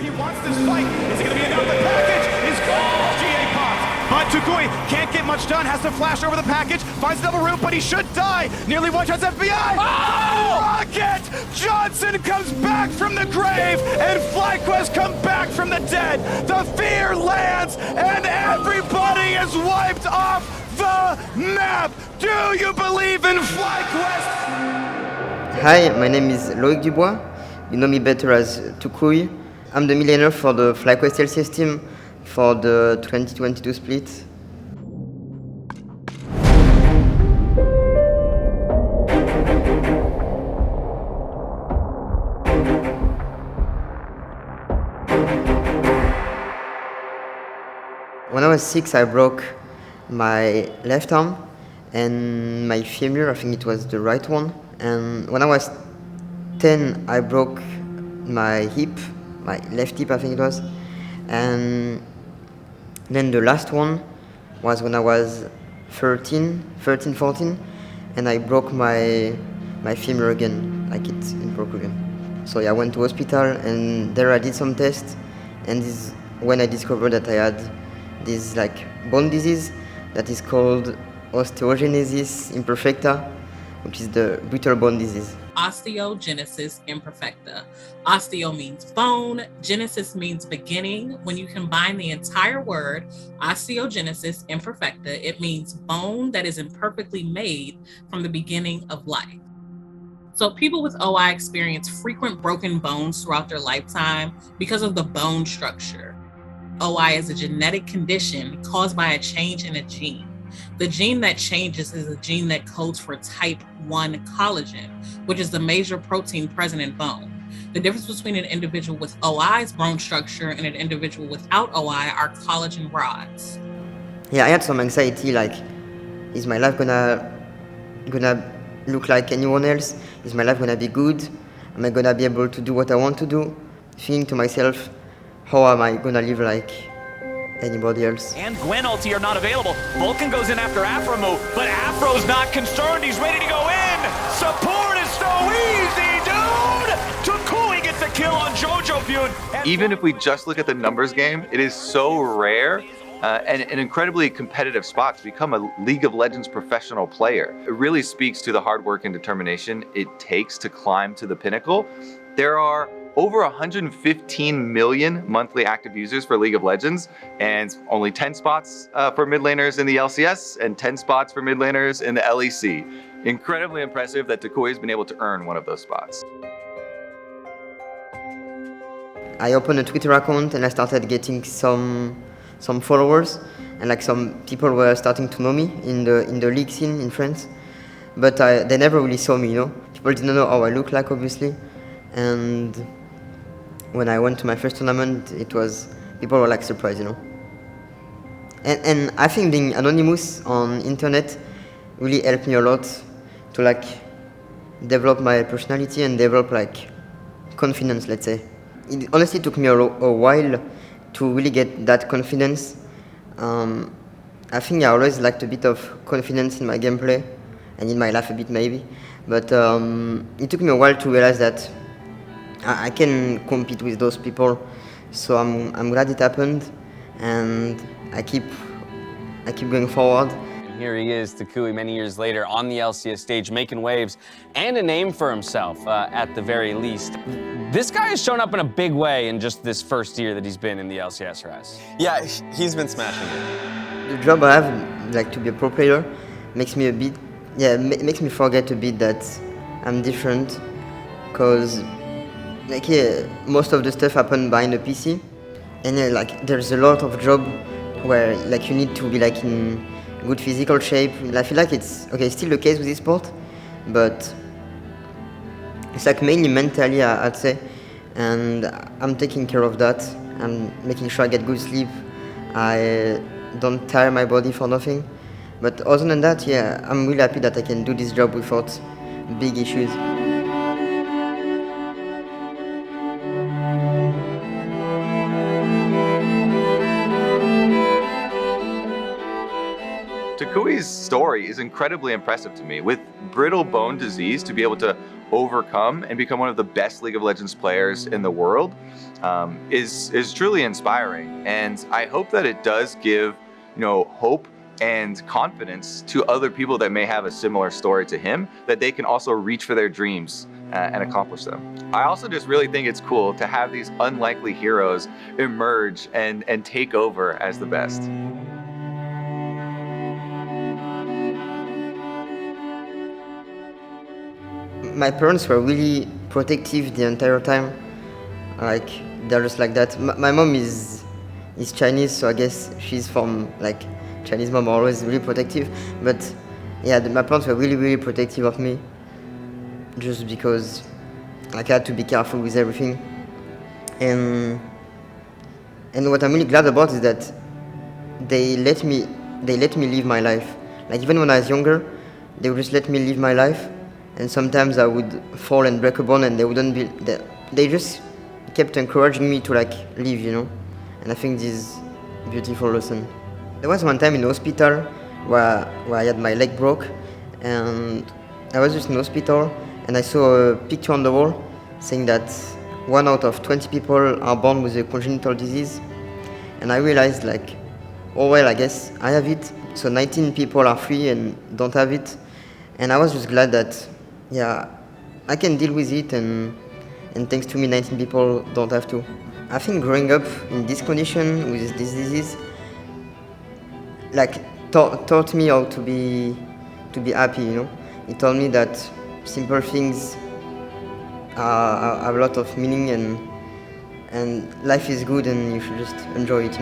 where he wants this fight. Is it going to be enough? The package is gone. GA pops. But Toucouille can't get much done, has to flash over the package, finds a double root, but he should die. Nearly one-shots FBI. Oh! Rocket! Johnsun comes back from the grave, and FlyQuest come back from the dead. The fear lands, and everybody is wiped off the map. Do you believe in FlyQuest? Hi, my name is Loïc Dubois. You know me better as Toucouille. I'm the midlaner for the FlyQuest LCS team for the 2022 split. When I was 6, I broke my left arm and my femur, I think it was the right one. And when I was 10, I broke my hip, my left hip I think it was. And then the last one was when I was 13, 14, and I broke my femur again, like it broke again. So yeah, I went to hospital, and there I did some tests, and this is when I discovered that I had this like bone disease that is called Osteogenesis Imperfecta, which is the brittle bone disease. Osteogenesis Imperfecta. Osteo means bone, genesis means beginning. When you combine the entire word, Osteogenesis Imperfecta, it means bone that is imperfectly made from the beginning of life. So people with OI experience frequent broken bones throughout their lifetime because of the bone structure. OI is a genetic condition caused by a change in a gene. The gene that changes is a gene that codes for type 1 collagen, which is the major protein present in bone. The difference between an individual with OI's bone structure and an individual without OI are collagen rods. Yeah, I had some anxiety, like, is my life gonna look like anyone else? Is my life gonna be good? Am I gonna be able to do what I want to do? Thinking to myself, how am I gonna live like anybody else? And Gwen ulti are not available. Vulcan goes in after Aphromoo, but Afro's not concerned. He's ready to go in. Support is so easy, dude! Toucouille gets the kill on Josedeodo. Even if we just look at the numbers game, it is so rare and an incredibly competitive spot to become a League of Legends professional player. It really speaks to the hard work and determination it takes to climb to the pinnacle. There are over 115 million monthly active users for League of Legends, and only 10 spots for mid laners in the LCS and 10 spots for mid laners in the LEC. Incredibly impressive that Toucouille has been able to earn one of those spots. I opened a Twitter account and I started getting some followers, and like some people were starting to know me in the league scene in France, but they never really saw me, you know. People didn't know how I look like, obviously, and when I went to my first tournament, people were like surprised, you know. And I think being anonymous on internet really helped me a lot to like develop my personality and develop like confidence, let's say. It honestly took me a while to really get that confidence. I think I always lacked a bit of confidence in my gameplay and in my life a bit maybe, but it took me a while to realize that I can compete with those people, so I'm glad it happened, and I keep going forward. And here he is, Toucouille, many years later on the LCS stage, making waves and a name for himself at the very least. This guy has shown up in a big way in just this first year that he's been in the LCS for us. Yeah, he's been smashing it. The job I have, like to be a pro player, makes me makes me forget a bit that I'm different, because like most of the stuff happen behind the PC, and like there's a lot of job where like you need to be like in good physical shape. I feel like it's still the case with esport, but it's like mainly mentally, I'd say, and I'm taking care of that. I'm making sure I get good sleep. I don't tire my body for nothing. But other than that, yeah, I'm really happy that I can do this job without big issues. Toucouille's story is incredibly impressive to me. With brittle bone disease to be able to overcome and become one of the best League of Legends players in the world is truly inspiring. And I hope that it does give, hope and confidence to other people that may have a similar story to him, that they can also reach for their dreams and accomplish them. I also just really think it's cool to have these unlikely heroes emerge and take over as the best. My parents were really protective the entire time. Like, they're just like that. My mom is Chinese, so I guess she's from, like, Chinese mom are always really protective. But yeah, my parents were really, really protective of me. Just because, like, I had to be careful with everything. And what I'm really glad about is that they let me live my life. Like, even when I was younger, they would just let me live my life. And sometimes I would fall and break a bone, and they just kept encouraging me to, like, live, And I think this is a beautiful lesson. There was one time in hospital where I had my leg broke, and I was just in hospital, and I saw a picture on the wall saying that 1 out of 20 people are born with a congenital disease. And I realized, like, oh well, I guess I have it. So 19 people are free and don't have it. And I was just glad that, yeah, I can deal with it, and thanks to me, 19 people don't have to. I think growing up in this condition with this disease, like, taught me how to be happy, It taught me that simple things have a lot of meaning, and life is good, and you should just enjoy it,